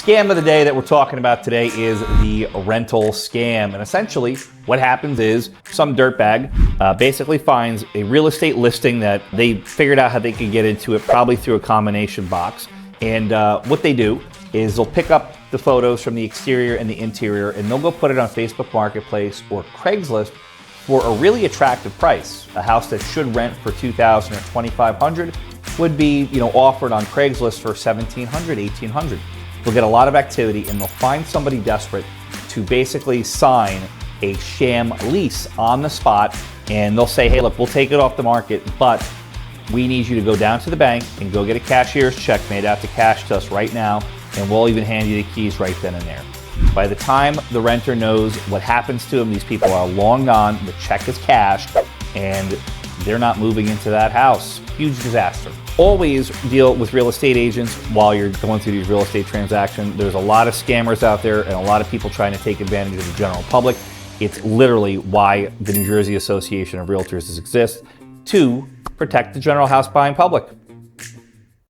scam of the day that we're talking about today is the rental scam. And essentially what happens is some dirtbag basically finds a real estate listing that they figured out how they could get into it, probably through a combination box. And what they do is they'll pick up the photos from the exterior and the interior, and they'll go put it on Facebook Marketplace or Craigslist for a really attractive price. A house that should rent for $2,000 or $2,500 would be, offered on Craigslist for $1,700, $1,800. They'll get a lot of activity, and they'll find somebody desperate to basically sign a sham lease on the spot. And they'll say, hey, look, we'll take it off the market, but we need you to go down to the bank and go get a cashier's check made out to cash to us right now, and we'll even hand you the keys right then and there. By the time the renter knows what happens to them, these people are long gone, the check is cashed, and they're not moving into that house. Huge disaster. Always deal with real estate agents while you're going through these real estate transactions. There's a lot of scammers out there and a lot of people trying to take advantage of the general public. It's literally why the New Jersey Association of Realtors exists, to protect the general house buying public.